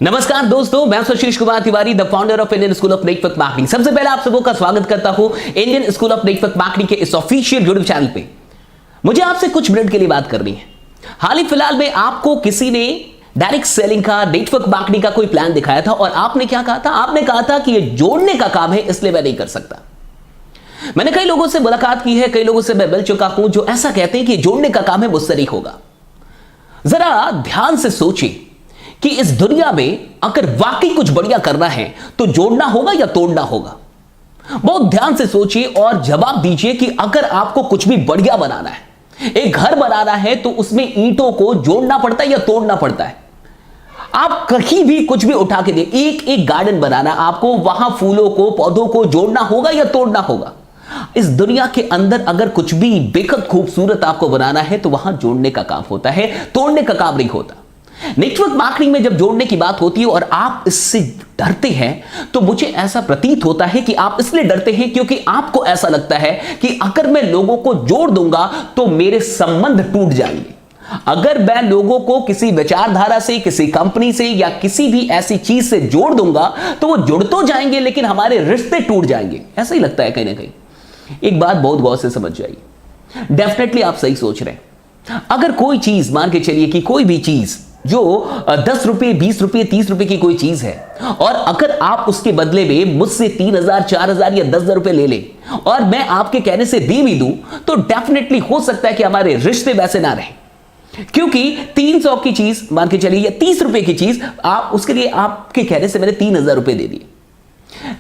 नमस्कार दोस्तों, मैं Sushil Kumar Tiwari, the founder of Indian school of network marketing. सबसे पहले आप सबों का स्वागत करता हूं Indian school of network marketing के इस ऑफिशियल यूट्यूब चैनल पे। मुझे आपसे कुछ मिनट के लिए बात करनी है। हाल ही फिलहाल में आपको किसी ने डायरेक्ट सेलिंग का, नेटवर्क मार्केटिंग का कोई प्लान दिखाया था और आपने क्या कहा था? आपने कहा था कि ये जोड़ने का काम है, इसलिए मैं नहीं कर सकता। मैंने कई लोगों से मुलाकात की है, कई लोगों से मैं मिल चुका हूं जो ऐसा कहते हैं कि जोड़ने का काम है, मुझसे नहीं होगा। जरा ध्यान से सोचिए कि इस दुनिया में अगर वाकई कुछ बढ़िया करना है तो जोड़ना होगा या तोड़ना होगा। बहुत ध्यान से सोचिए और जवाब दीजिए कि अगर आपको कुछ भी बढ़िया बनाना है, एक घर बनाना है, तो उसमें ईंटों को जोड़ना पड़ता है या तोड़ना पड़ता है? आप कहीं भी कुछ भी उठा के दे, एक एक गार्डन बनाना, आपको वहां फूलों को, पौधों को जोड़ना होगा या तोड़ना होगा? इस दुनिया के अंदर अगर कुछ भी बेहद खूबसूरत आपको बनाना है तो वहां जोड़ने का काम होता है, तोड़ने का काम नहीं होता। नेटवर्क मार्केटिंग में जब जोड़ने की बात होती है और आप इससे डरते हैं, तो मुझे ऐसा प्रतीत होता है कि आप इसलिए डरते हैं क्योंकि आपको ऐसा लगता है कि अगर मैं लोगों को जोड़ दूंगा तो मेरे संबंध टूट जाएंगे। अगर मैं लोगों को किसी विचारधारा से, किसी कंपनी से या किसी भी ऐसी चीज से जोड़ दूंगा तो वो जुड़ तो जाएंगे लेकिन हमारे रिश्ते टूट जाएंगे। ऐसा ही लगता है कहीं ना कहीं। एक बात बहुत गौर से समझ जाइए, डेफिनेटली आप सही सोच रहे हैं। अगर कोई चीज, मान के चलिए कि कोई भी चीज जो 10 रुपए, 20 रुपए, 30 रुपए की कोई चीज है और अगर आप उसके बदले में मुझसे 3,000, 4,000 या 10,000 रुपए ले ले और मैं आपके कहने से दे भी दूं, तो डेफिनेटली हो सकता है कि हमारे रिश्ते वैसे ना रहे। क्योंकि 300 की चीज, मान के चलिए, या 30 रुपए की चीज, आप उसके लिए आपके कहने से मैंने 3,000 रुपए दे दिए।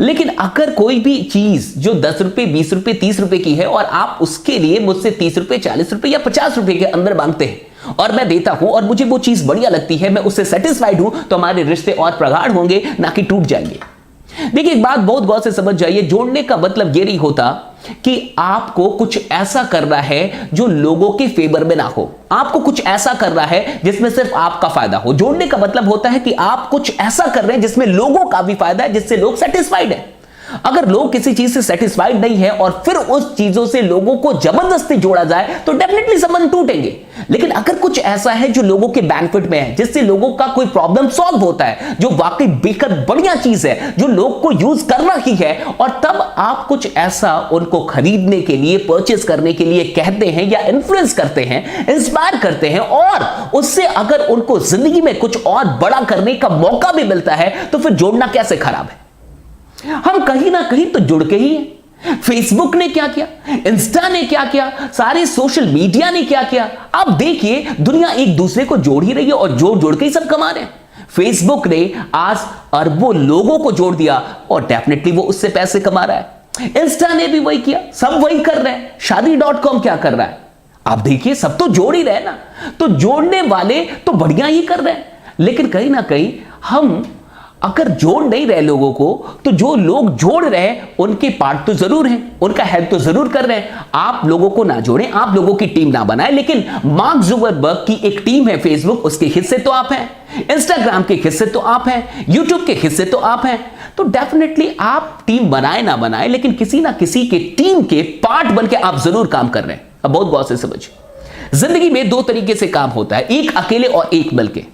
लेकिन अगर कोई भी चीज जो 10 रुपए, 20 रुपए, 30 रुपए की है और आप उसके लिए मुझसे 30 रुपए, 40 रुपए या 50 रुपए के अंदर मांगते हैं और मैं देता हूं और मुझे वो चीज बढ़िया लगती है, मैं उससे सेटिस्फाइड हूं, तो हमारे रिश्ते और प्रगाढ़ होंगे, ना कि टूट जाएंगे। देखिए, एक बात बहुत गौर से समझ जाइए, जोड़ने का मतलब ये नहीं होता कि आपको कुछ ऐसा करना है जो लोगों के फेवर में ना हो, आपको कुछ ऐसा करना है जिसमें सिर्फ आपका फायदा हो। जोड़ने का मतलब होता है कि आप कुछ ऐसा कर रहे हैं जिसमें लोगों का भी फायदा है, जिससे लोग सेटिस्फाइड है। अगर लोग किसी चीज से सेटिस्फाइड नहीं है और फिर उस चीजों से लोगों को जबरदस्ती जोड़ा जाए तो डेफिनेटली संबंध टूटेंगे। लेकिन अगर कुछ ऐसा है जो लोगों के बेनिफिट में है, जिससे लोगों का कोई प्रॉब्लम सॉल्व होता है, जो वाकई बेहद बढ़िया चीज है, जो लोग को यूज करना ही है, और तब आप कुछ ऐसा उनको खरीदने के लिए, परचेस करने के लिए कहते हैं या इन्फ्लुएंस करते हैं, इंस्पायर करते हैं, और उससे अगर उनको जिंदगी में कुछ और बड़ा करने का मौका भी मिलता है, तो फिर जोड़ना कैसे खराब है? हम कहीं ना कहीं तो जुड़ के ही हैं। फेसबुक ने क्या किया, इंस्टा ने क्या किया, सारे सोशल मीडिया ने क्या किया। आप देखिए, दुनिया एक दूसरे को जोड़ ही रही है और जोड़ जोड़ के ही सब कमा रहे हैं। फेसबुक ने आज अरबों लोगों को जोड़ दिया और डेफिनेटली वो उससे पैसे कमा रहा है। इंस्टा ने भी वही किया, सब वही कर रहे हैं। शादी.com क्या कर रहा है? आप देखिए, सब तो जोड़ ही रहे ना। तो जोड़ने वाले तो बढ़िया ही कर रहे हैं, लेकिन कहीं ना कहीं हम अगर जोड़ नहीं रहे लोगों को, तो जो लोग जोड़ रहे हैं उनके पार्ट तो जरूर हैं, उनका हेल्प तो जरूर कर रहे हैं। आप लोगों को ना जोड़ें, आप लोगों की टीम ना बनाएं, लेकिन मार्क जुकरबर्ग की एक टीम है फेसबुक, उसके हिस्से तो आप हैं, इंस्टाग्राम के हिस्से तो आप हैं, यूट्यूब के हिस्से तो आप हैं। तो डेफिनेटली आप टीम बनाए ना बनाए, लेकिन किसी ना किसी के टीम के पार्ट बन के आप जरूर काम कर रहे हैं। अब बहुत गौर से समझिए, जिंदगी में दो तरीके से काम होता है, एक अकेले और एक मिलके।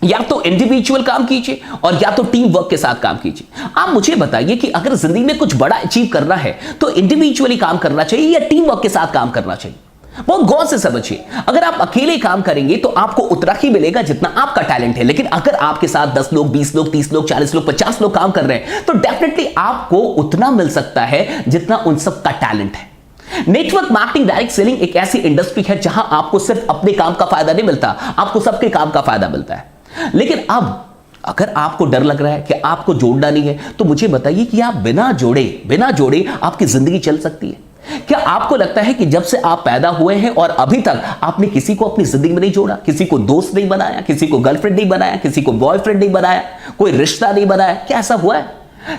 या तो इंडिविजुअल काम कीजिए और या तो टीम वर्क के साथ काम कीजिए। आप मुझे बताइए कि अगर जिंदगी में कुछ बड़ा अचीव करना है तो इंडिविजुअली काम करना चाहिए या टीम वर्क के साथ काम करना चाहिए? बहुत गौर से समझिए। अगर आप अकेले काम करेंगे तो आपको उतना ही मिलेगा जितना आपका टैलेंट है, लेकिन अगर आपके साथ 10 लोग, 20 लोग, 30 लोग, 40 लोग, 50 लोग काम कर रहे हैं तो डेफिनेटली आपको उतना मिल सकता है जितना उन सब का टैलेंट है। नेटवर्क मार्केटिंग, डायरेक्ट सेलिंग एक ऐसी इंडस्ट्री है जहां आपको सिर्फ अपने काम का फायदा नहीं मिलता, आपको सबके काम का फायदा मिलता है। लेकिन अब अगर आपको डर लग रहा है कि आपको जोड़ना नहीं है, तो मुझे बताइए कि आप बिना जोड़े आपकी जिंदगी चल सकती है? क्या आपको लगता है कि जब से आप पैदा हुए हैं और अभी तक आपने किसी को अपनी जिंदगी में नहीं जोड़ा, किसी को दोस्त नहीं बनाया, किसी को गर्लफ्रेंड नहीं बनाया, किसी को बॉयफ्रेंड नहीं बनाया, कोई रिश्ता नहीं बनाया? क्या ऐसा हुआ है?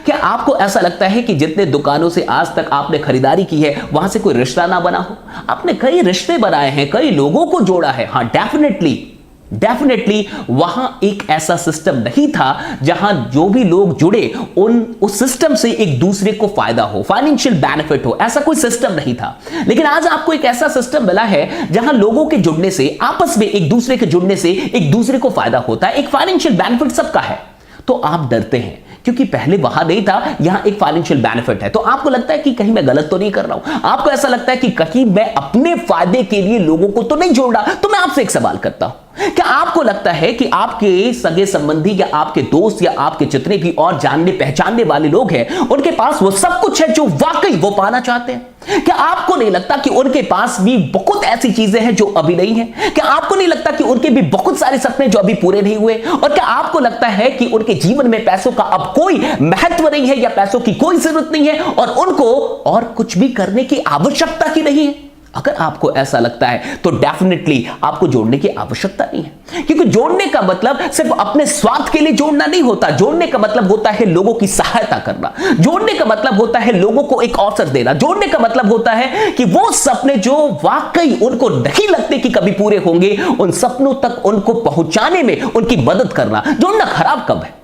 क्या आपको ऐसा लगता है कि जितने दुकानों से आज तक आपने खरीदारी की है वहां से कोई रिश्ता ना बना हो? आपने कई रिश्ते बनाए हैं, कई लोगों को जोड़ा है। हाँ, डेफिनेटली वहां एक ऐसा सिस्टम नहीं था जहां जो भी लोग जुड़े उस सिस्टम से एक दूसरे को फायदा हो, फाइनेंशियल बेनिफिट हो, ऐसा कोई सिस्टम नहीं था। लेकिन आज आपको एक ऐसा सिस्टम मिला है जहां लोगों के जुड़ने से, आपस में एक दूसरे के जुड़ने से एक दूसरे को फायदा होता है, एक फाइनेंशियल बेनिफिट सबका है। तो आप डरते हैं क्योंकि पहले वहां नहीं था, यहां एक फाइनेंशियल बेनिफिट है। तो आपको लगता है कि कहीं मैं गलत तो नहीं कर रहा हूं, आपको ऐसा लगता है कि कहीं मैं अपने फायदे के लिए लोगों को तो नहीं जोड़ रहा। तो मैं आपसे एक सवाल करता हूं, क्या आपको लगता है कि आपके सगे संबंधी या आपके दोस्त या आपके जितने भी और जानने पहचानने वाले लोग हैं, उनके पास वो सब कुछ है जो वाकई वो पाना चाहते हैं? क्या आपको नहीं लगता कि उनके पास भी बहुत ऐसी चीजें हैं जो अभी नहीं है? क्या आपको नहीं लगता कि उनके भी बहुत सारे सपने जो अभी पूरे नहीं हुए? और क्या आपको लगता है कि उनके जीवन में पैसों का अब कोई महत्व नहीं है या पैसों की कोई जरूरत नहीं है और उनको और कुछ भी करने की आवश्यकता ही नहीं है? अगर आपको ऐसा लगता है तो डेफिनेटली आपको जोड़ने की आवश्यकता नहीं है, क्योंकि जोड़ने का मतलब सिर्फ अपने स्वार्थ के लिए जोड़ना नहीं होता। जोड़ने का मतलब होता है लोगों की सहायता करना, जोड़ने का मतलब होता है लोगों को एक अवसर देना, जोड़ने का मतलब होता है कि वो सपने जो वाकई उनको नहीं लगते कि कभी पूरे होंगे, उन सपनों तक उनको पहुंचाने में उनकी मदद करना। जोड़ना खराब कब है?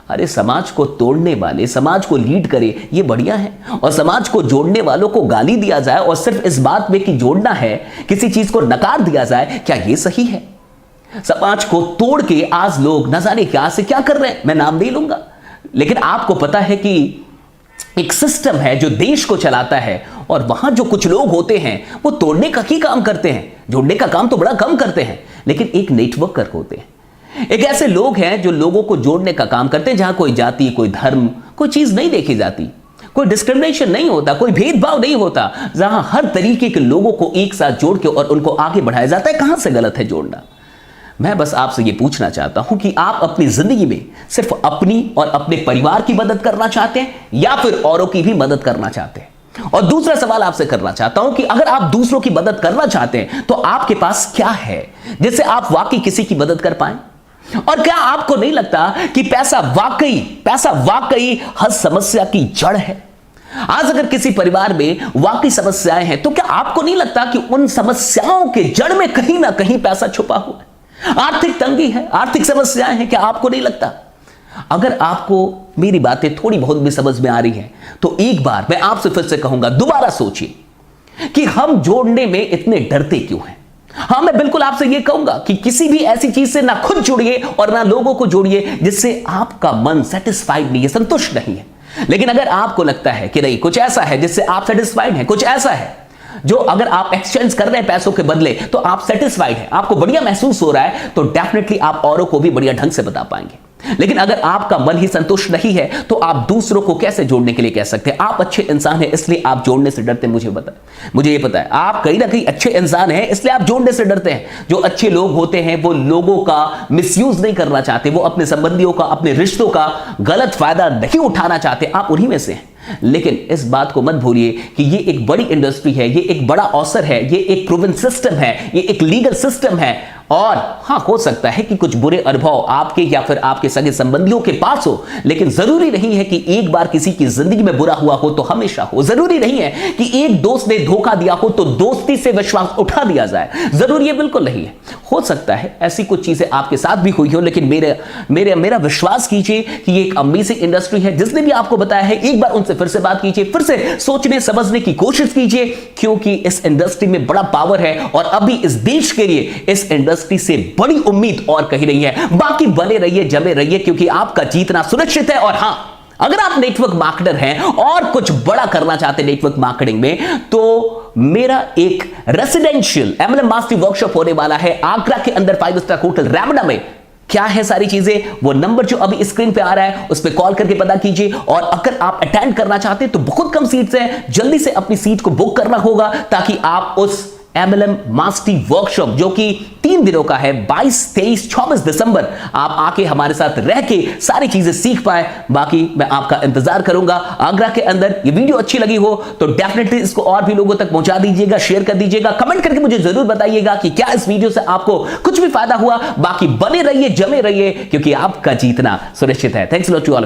अरे समाज को तोड़ने वाले समाज को लीड करे ये बढ़िया है, और समाज को जोड़ने वालों को गाली दिया जाए और सिर्फ इस बात में कि जोड़ना है, किसी चीज को नकार दिया जाए, क्या ये सही है? समाज को तोड़ के आज लोग न जाने क्या से क्या कर रहे हैं, मैं नाम नहीं लूंगा, लेकिन आपको पता है कि एक सिस्टम है जो देश को चलाता है और वहां जो कुछ लोग होते हैं वो तोड़ने का ही काम करते हैं, जोड़ने का काम तो बड़ा कम करते हैं, लेकिन एक नेटवर्कर होते हैं। एक ऐसे लोग हैं जो लोगों को जोड़ने का काम करते हैं, जहां कोई जाति, कोई धर्म, कोई चीज नहीं देखी जाती, कोई डिस्क्रिमिनेशन नहीं होता, कोई भेदभाव नहीं होता, जहां हर तरीके के लोगों को एक साथ जोड़ के और उनको आगे बढ़ाया जाता है। कहां से गलत है जोड़ना? मैं बस आपसे यह पूछना चाहता हूं कि आप अपनी जिंदगी में सिर्फ अपनी और अपने परिवार की मदद करना चाहते हैं या फिर औरों की भी मदद करना चाहते हैं? और दूसरा सवाल आपसे करना चाहता हूं कि अगर आप दूसरों की मदद करना चाहते हैं तो आपके पास क्या है जिससे आप वाकई किसी की मदद कर पाए? और क्या आपको नहीं लगता कि पैसा वाकई हर समस्या की जड़ है? आज अगर किसी परिवार में वाकई समस्याएं हैं तो क्या आपको नहीं लगता कि उन समस्याओं के जड़ में कहीं ना कहीं पैसा छुपा हुआ है? आर्थिक तंगी है, आर्थिक समस्याएं हैं, क्या आपको नहीं लगता? अगर आपको मेरी बातें थोड़ी बहुत भी समझ में आ रही हैं तो एक बार मैं आपसे फिर से कहूंगा, दोबारा सोचिए कि हम जोड़ने में इतने डरते क्यों हैं। हां, मैं बिल्कुल आपसे यह कहूंगा कि किसी भी ऐसी चीज से ना खुद जुड़िए और ना लोगों को जोड़िए जिससे आपका मन सेटिस्फाइड नहीं है, संतुष्ट नहीं है। लेकिन अगर आपको लगता है कि नहीं, कुछ ऐसा है जिससे आप सेटिस्फाइड हैं, कुछ ऐसा है जो अगर आप एक्सचेंज कर रहे हैं पैसों के बदले तो आप सेटिस्फाइड हैं, आपको बढ़िया महसूस हो रहा है, तो डेफिनेटली आप औरों को भी बढ़िया ढंग से बता पाएंगे। लेकिन अगर आपका मन ही संतुष्ट नहीं है तो आप दूसरों को कैसे जोड़ने के लिए कह सकते हैं? आप अच्छे इंसान हैं इसलिए आप जोड़ने से डरते हैं। मुझे ये पता है आप कहीं ना कहीं अच्छे इंसान हैं इसलिए आप जोड़ने से डरते हैं। जो अच्छे लोग होते हैं वो लोगों का मिसयूज नहीं करना चाहते, वो अपने संबंधियों का, अपने रिश्तों का गलत फायदा नहीं उठाना चाहते, आप उन्हीं में से हैं। लेकिन इस बात को मत भूलिए कि ये एक बड़ी इंडस्ट्री है, ये एक बड़ा अवसर है, ये एक प्रूवन सिस्टम है, ये एक लीगल सिस्टम है। और हां, हो सकता है कि कुछ बुरे अनुभव आपके या फिर आपके सगे संबंधियों के पास हो, लेकिन जरूरी नहीं है कि एक बार किसी की जिंदगी में बुरा हुआ हो तो हमेशा हो। जरूरी नहीं है कि एक दोस्त ने धोखा दिया हो तो दोस्ती से विश्वास उठा दिया जाए, जरूरी है बिल्कुल नहीं है। हो सकता है ऐसी कुछ चीजें आपके साथ भी हुई हो, लेकिन मेरा विश्वास कीजिए कि ये एक अमेजिंग इंडस्ट्री है। जिसने भी आपको बताया है एक बार उनसे फिर से बात कीजिए, फिर से सोचने समझने की कोशिश कीजिए, क्योंकि इस इंडस्ट्री में बड़ा पावर है और अभी इस देश के लिए इस इंडस्ट्री से बड़ी उम्मीद और कहीं नहीं है। बाकी बने रहिए, जमे रहिए, क्योंकि आपका जीतना सुनिश्चित है। और हां, अगर आप नेटवर्क मार्केटर हैं और कुछ बड़ा करना चाहते हैं नेटवर्क मार्केटिंग में, तो मेरा एक रेसिडेंशियल MLM मास्टरी वर्कशॉप होने वाला है आगरा के अंदर 5 स्टार होटल रैमडा में। क्या है सारी चीजें, वो नंबर जो अभी स्क्रीन पे आ रहा है उस पर कॉल करके पता कीजिए। और अगर आप अटेंड करना चाहते हैं तो बहुत कम सीट्स हैं, जल्दी से अपनी सीट को बुक करना होगा ताकि आप उस MLM मास्टरी वर्कशॉप जो कि 3 दिनों का है, 22, 23, 24 दिसंबर, आप आके हमारे साथ रह के सारी चीजें सीख पाए। बाकी मैं आपका इंतजार करूंगा आगरा के अंदर। ये वीडियो अच्छी लगी हो तो डेफिनेटली इसको और भी लोगों तक पहुंचा दीजिएगा, शेयर कर दीजिएगा, कमेंट करके मुझे जरूर बताइएगा कि क्या इस वीडियो से आपको कुछ भी फायदा हुआ। बाकी बने रहिए, जमे रहिए, क्योंकि आपका जीतना सुनिश्चित है। Thanks a lot to all.